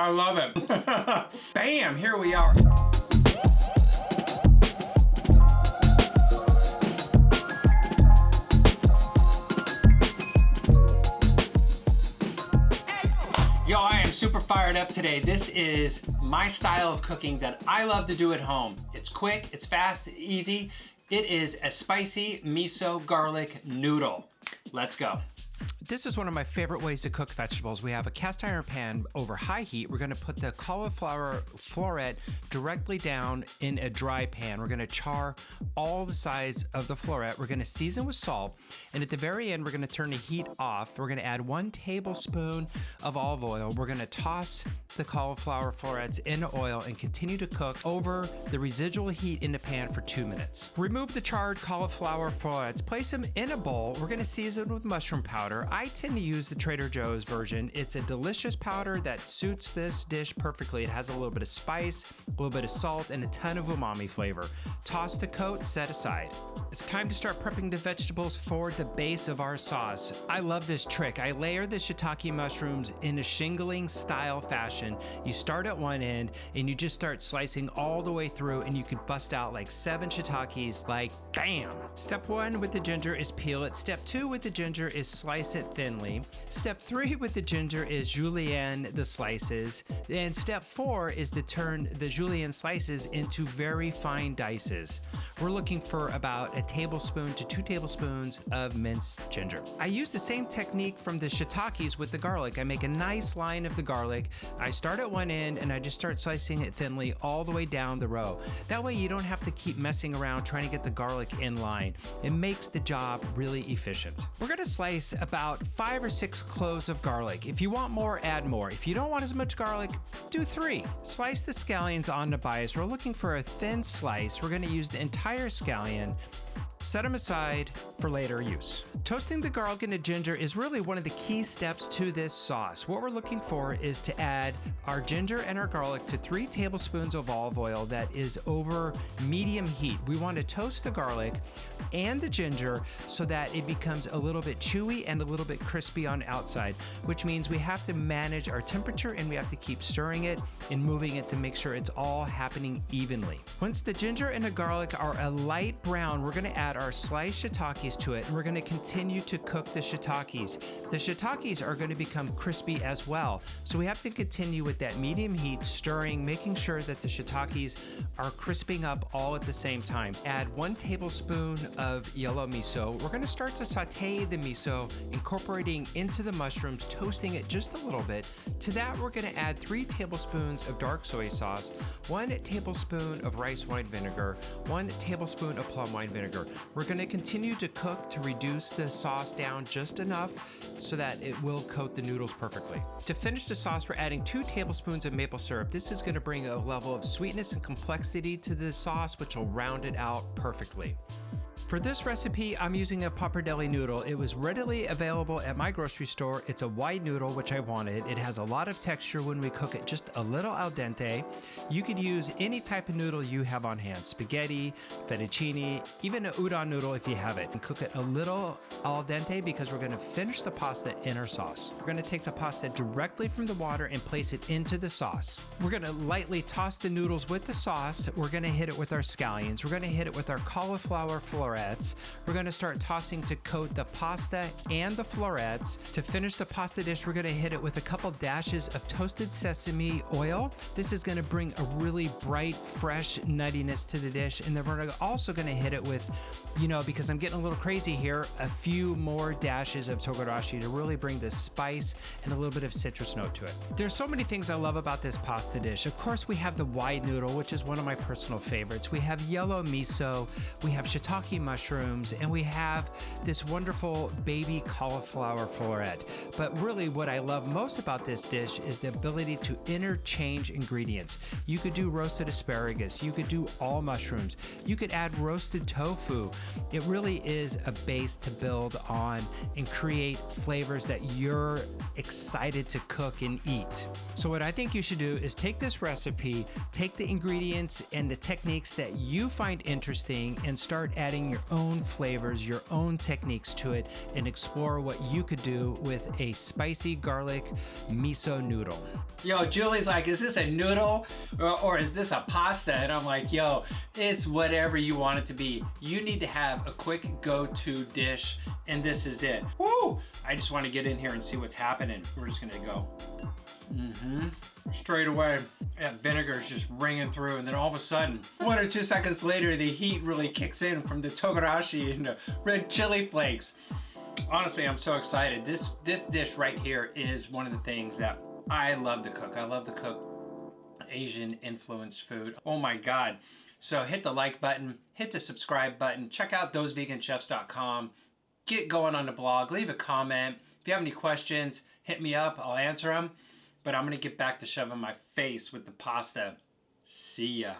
I love it. Bam, here we are. Yo, I am super fired up today. This is my style of cooking that I love to do at home. It's quick, it's fast, easy. It is a spicy miso garlic noodle. Let's go. This is one of my favorite ways to cook vegetables. We have a cast iron pan over high heat. We're gonna put the cauliflower floret directly down in a dry pan. We're gonna char all the sides of the floret. We're gonna season with salt. And at the very end, we're gonna turn the heat off. We're gonna add 1 tablespoon of olive oil. We're gonna toss the cauliflower florets in the oil and continue to cook over the residual heat in the pan for 2 minutes. Remove the charred cauliflower florets, place them in a bowl. We're gonna season with mushroom powder. I tend to use the Trader Joe's version. It's a delicious powder that suits this dish perfectly. It has a little bit of spice, a little bit of salt, and a ton of umami flavor. Toss the coat, set aside. It's time to start prepping the vegetables for the base of our sauce. I love this trick. I layer the shiitake mushrooms in a shingling style fashion. You start at one end and you just start slicing all the way through, and you can bust out like 7 shiitakes like bam. Step 1 with the ginger is peel it. Step 2 with the ginger is slice it thinly. Step 3 with the ginger is julienne the slices. And step 4 is to turn the julienne slices into very fine dices. We're looking for about a tablespoon to 2 tablespoons of minced ginger. I use the same technique from the shiitakes with the garlic. I make a nice line of the garlic. I start at one end and I just start slicing it thinly all the way down the row. That way you don't have to keep messing around trying to get the garlic in line. It makes the job really efficient. We're gonna slice about 5 or 6 cloves of garlic. If you want more, add more. If you don't want as much garlic, do 3. Slice the scallions on the bias. We're looking for a thin slice. We're gonna use the entire scallion. Set them aside for later use. Toasting the garlic and the ginger is really one of the key steps to this sauce. What we're looking for is to add our ginger and our garlic to 3 tablespoons of olive oil that is over medium heat. We want to toast the garlic and the ginger so that it becomes a little bit chewy and a little bit crispy on the outside, which means we have to manage our temperature and we have to keep stirring it and moving it to make sure it's all happening evenly. Once the ginger and the garlic are a light brown, we're gonna add our sliced shiitakes to it, and we're going to continue to cook the shiitakes. The shiitakes are going to become crispy as well, so we have to continue with that medium heat, stirring, making sure that the shiitakes are crisping up all at the same time. Add 1 tablespoon of yellow miso. We're going to start to saute the miso, incorporating into the mushrooms, toasting it just a little bit. To that, we're going to add 3 tablespoons of dark soy sauce, 1 tablespoon of rice wine vinegar, 1 tablespoon of plum wine vinegar. We're going to continue to cook to reduce the sauce down just enough so that it will coat the noodles perfectly. To finish the sauce, we're adding 2 tablespoons of maple syrup. This is going to bring a level of sweetness and complexity to the sauce, which will round it out perfectly. For this recipe, I'm using a pappardelle noodle. It was readily available at my grocery store. It's a wide noodle, which I wanted. It has a lot of texture when we cook it just a little al dente. You could use any type of noodle you have on hand, spaghetti, fettuccine, even an udon noodle if you have it. And cook it a little al dente because we're gonna finish the pasta in our sauce. We're gonna take the pasta directly from the water and place it into the sauce. We're gonna lightly toss the noodles with the sauce. We're gonna hit it with our scallions. We're gonna hit it with our cauliflower florets. We're going to start tossing to coat the pasta and the florets. To finish the pasta dish, we're going to hit it with a couple dashes of toasted sesame oil. This is going to bring a really bright, fresh nuttiness to the dish. And then we're also going to hit it with, because I'm getting a little crazy here, a few more dashes of togarashi to really bring the spice and a little bit of citrus note to it. There's so many things I love about this pasta dish. Of course, we have the wide noodle, which is one of my personal favorites. We have yellow miso. We have shiitake mushrooms, and we have this wonderful baby cauliflower floret. But really what I love most about this dish is the ability to interchange ingredients. You could do roasted asparagus, you could do all mushrooms, you could add roasted tofu. It really is a base to build on and create flavors that you're excited to cook and eat. So what I think you should do is take this recipe, take the ingredients and the techniques that you find interesting and start adding your your own flavors, your own techniques to it, and explore what you could do with a spicy garlic miso noodle. Yo, Julie's like, is this a noodle or is this a pasta? And I'm like, yo, it's whatever you want it to be. You need to have a quick go-to dish, and this is it. Woo! I just want to get in here and see what's happening. We're just gonna go. Straight away, that vinegar is just ringing through, and then all of a sudden, 1 or 2 seconds later, the heat really kicks in from the togarashi and the red chili flakes. Honestly, I'm so excited. This dish right here is one of the things that I love to cook. I love to cook Asian influenced food. Oh my God. So hit the like button, hit the subscribe button, check out thoseveganchefs.com, get going on the blog, leave a comment. If you have any questions, hit me up, I'll answer them. But I'm gonna get back to shoving my face with the pasta. See ya.